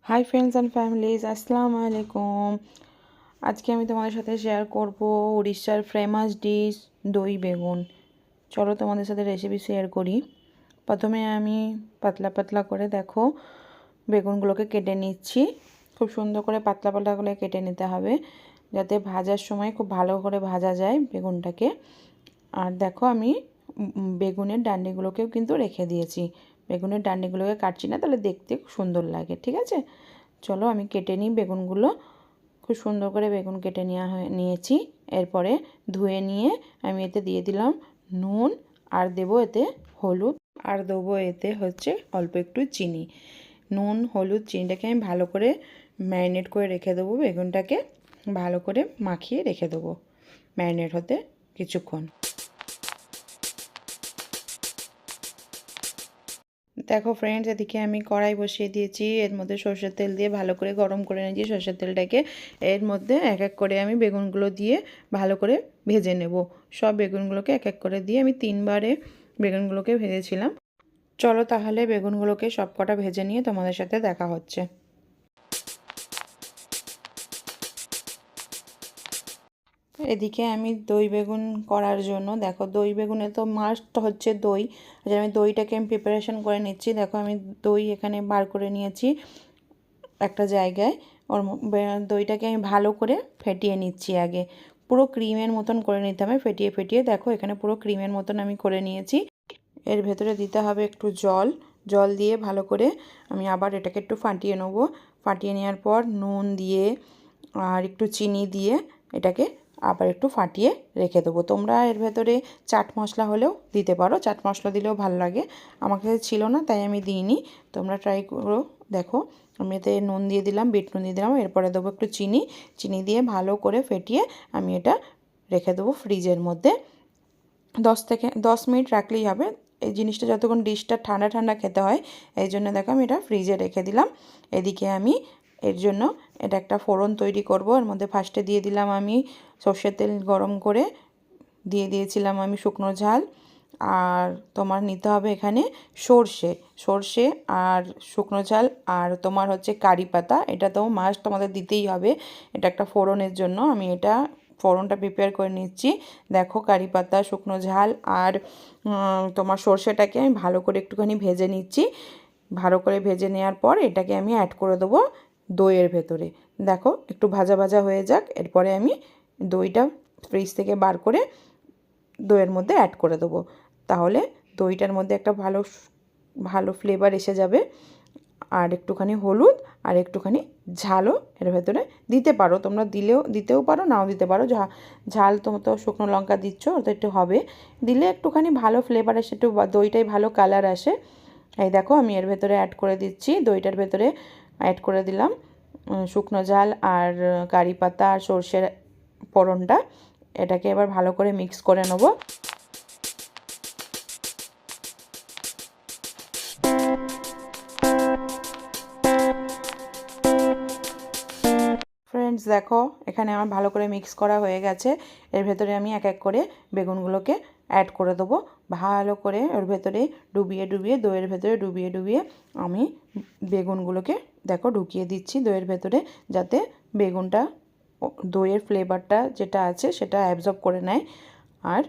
Hi friends and families, আসসালামু আলাইকুম। আজকে আমি তোমাদের সাথে শেয়ার করব উড়িষ্যার ফেমাস ডিশ দই বেগুন। চলো তোমাদের সাথে রেসিপি শেয়ার করি। প্রথমে আমি পাতলা পাতলা করে দেখো বেগুনগুলোকে কেটে নিচ্ছি। খুব সুন্দর করে পাতলা পাতলা করে কেটে নিতে হবে, যাতে ভাজার সময় খুব ভালো করে ভাজা যায় বেগুনটাকে। আর দেখো আমি বেগুনের ডান্ডিগুলোকেও কিন্তু রেখে দিয়েছি। বেগুনের ডান্ডিগুলোকে কাটছি না, তাহলে দেখতে খুব সুন্দর লাগে। ঠিক আছে, চলো আমি কেটে নিই বেগুনগুলো। খুব সুন্দর করে বেগুন কেটে নিয়েছি। এরপরে ধুয়ে নিয়ে আমি এতে দিয়ে দিলাম নুন, আর দেবো এতে হলুদ, আর দেবো এতে হচ্ছে অল্প একটু চিনি। নুন, হলুদ, চিনিটাকে আমি ভালো করে ম্যারিনেট করে রেখে দেবো। বেগুনটাকে ভালো করে মাখিয়ে রেখে দেবো ম্যারিনেট হতে কিছুক্ষণ। দেখো ফ্রেন্ডস, এদিকে আমি কড়াই বসিয়ে দিয়েছি। এর মধ্যে সরষের তেল দিয়ে ভালো করে গরম করে নিয়েছি সরষের তেলটাকে। এর মধ্যে এক এক করে আমি বেগুনগুলো দিয়ে ভালো করে ভেজে নেব। সব বেগুনগুলোকে এক এক করে দিয়ে আমি 3বারে বেগুনগুলোকে ভেজেছিলাম। চলো তাহলে বেগুনগুলোকে সব কটা ভেজে নিয়ে তোমাদের সাথে দেখা হচ্ছে। এদিকে আমি দই বেগুন করার জন্য দেখো, দই বেগুনে তো মাস্ট হচ্ছে দই। আমি দইটাকে আমি প্রিপারেশন করে নিচ্ছি। দেখো আমি দই এখানে বার করে নিয়েছি একটা জায়গায়। ওর দইটাকে আমি ভালো করে ফেটিয়ে নিচ্ছি আগে। পুরো ক্রিমের মতন করে নিতে হবে ফেটিয়ে ফেটিয়ে। দেখো এখানে পুরো ক্রিমের মতন আমি করে নিয়েছি। এর ভেতরে দিতে হবে একটু জল। জল দিয়ে ভালো করে আমি আবার এটাকে একটু ফাটিয়ে নেব। ফাটিয়ে নেওয়ার পর নুন দিয়ে আর একটু চিনি দিয়ে এটাকে আবার একটু ফাটিয়ে রেখে দেবো। তোমরা এর ভেতরে চাট মশলা হলেও দিতে পারো, চাট মশলা দিলেও ভালো লাগে। আমার কাছে ছিল না তাই আমি দিইনি। তোমরা ট্রাই করো। দেখো আমি এতে নুন দিয়ে দিলাম, বিট নুন দিয়ে দিলাম। এরপরে দেবো একটু চিনি। চিনি দিয়ে ভালো করে ফেটিয়ে আমি এটা রেখে দেবো ফ্রিজের মধ্যে। 10 মিনিট রাখলেই হবে। এই জিনিসটা যতক্ষণ ডিশটা ঠান্ডা ঠান্ডা খেতে হয়, এই জন্য দেখো আমি এটা ফ্রিজে রেখে দিলাম। এদিকে আমি এর জন্য এটা একটা ফোড়ন তৈরি করব। এর মধ্যে ফার্স্টে দিয়ে দিলাম আমি সর্ষের তেল গরম করে, দিয়ে দিয়েছিলাম আমি শুকনো ঝাল। আর তোমার নিতে হবে এখানে সর্ষে আর শুকনো ঝাল, আর তোমার হচ্ছে কারি পাতা। এটা তো মাস্ট তোমাদের দিতেই হবে, এটা একটা ফোড়নের জন্য। আমি এটা ফোড়নটা প্রিপেয়ার করে নিচ্ছি। দেখো কারি পাতা, শুকনো ঝাল আর তোমার সর্ষেটাকে আমি ভালো করে একটুখানি ভেজে নিচ্ছি। ভালো করে ভেজে নেওয়ার পর এটাকে আমি অ্যাড করে দেবো দইয়ের ভেতরে। দেখো একটু ভাজা ভাজা হয়ে যাক, এরপরে আমি দইটা ফ্রিজ থেকে বার করে দইয়ের মধ্যে অ্যাড করে দেবো। তাহলে দইটার মধ্যে একটা ভালো ভালো ফ্লেভার এসে যাবে। আর একটুখানি হলুদ আর একটুখানি ঝালও এর ভেতরে দিতে পারো তোমরা। দিতেও পারো, নাও দিতে পারো। ঝাল তো শুকনো লঙ্কা দিচ্ছ, ওটা একটু হবে। দিলে একটুখানি ভালো ফ্লেভার আসে, একটু দইটাই ভালো কালার আসে। এই দেখো আমি এর ভেতরে অ্যাড করে দিচ্ছি, দইটার ভেতরে অ্যাড করে দিলাম শুকনো ঝাল আর কারি পাতা আর সর্ষের ফোড়নটা। এটাকে এবার ভালো করে মিক্স করে নেব। ফ্রেন্ডস দেখো এখানে আমার ভালো করে মিক্স করা হয়ে গেছে। এর ভেতরে আমি এক এক করে বেগুনগুলোকে অ্যাড করে দেবো। ভালো করে ওর ভেতরে ডুবিয়ে ডুবিয়ে, দইয়ের ভেতরে ডুবিয়ে ডুবিয়ে আমি বেগুনগুলোকে দেখো ঢুকিয়ে দিচ্ছি দইয়ের ভেতরে, যাতে বেগুনটা দইয়ের ফ্লেভারটা যেটা আছে সেটা অ্যাবজর্ব করে নেয়। আর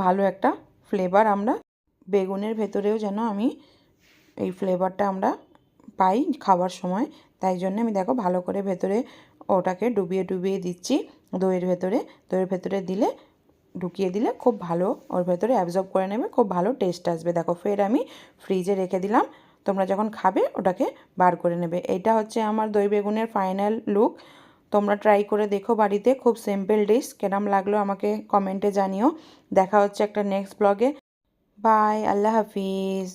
ভালো একটা ফ্লেভার আমরা বেগুনের ভেতরেও যেন আমি এই ফ্লেভারটা আমরা পাই খাওয়ার সময়। তাই জন্য আমি দেখো ভালো করে ভেতরে ওটাকে ডুবিয়ে ডুবিয়ে দিচ্ছি দইয়ের ভেতরে। দইয়ের ভেতরে দিলে, ঢুকিয়ে দিলে খুব ভালো ওর ভেতরে অ্যাবজর্ব করে নেবে, খুব ভালো টেস্ট আসবে। দেখো ফের আমি ফ্রিজে রেখে দিলাম। তোমরা যখন খাবে ওটাকে বার করে নেবে। এইটা হচ্ছে আমার দই বেগুনের ফাইনাল লুক। তোমরা ট্রাই করে দেখো বাড়িতে, খুব সিম্পল ডিশ। কেরম লাগলো আমাকে কমেন্টে জানিও। দেখা হচ্ছে একটা নেক্সট ব্লগে। বাই, আল্লাহ হাফিজ।